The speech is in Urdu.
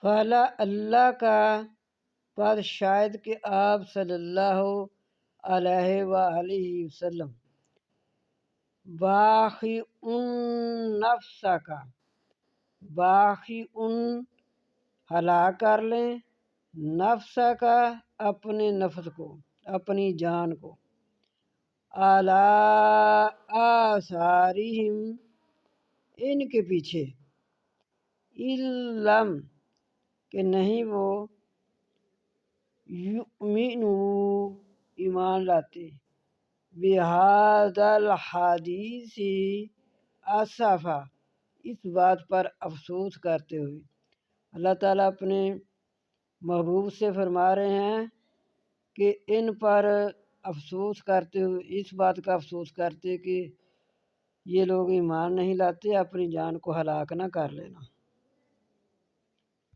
فلا اللہ کا پر شاید کہ آپ صلی اللہ علیہ وآلہ وسلم باقی نفس کا باقی ہلاک کر لیں نفس کا اپنے نفس کو اپنی جان کو علی آثارہم ان کے پیچھے علم کہ نہیں وہ یؤمنو ایمان لاتے بہذا الحدیث اسفا اس بات پر افسوس کرتے ہوئے۔ اللہ تعالیٰ اپنے محبوب سے فرما رہے ہیں کہ ان پر افسوس کرتے ہوئے اس بات کا افسوس کرتے کہ یہ لوگ ایمان نہیں لاتے، اپنی جان کو ہلاک نہ کر لینا۔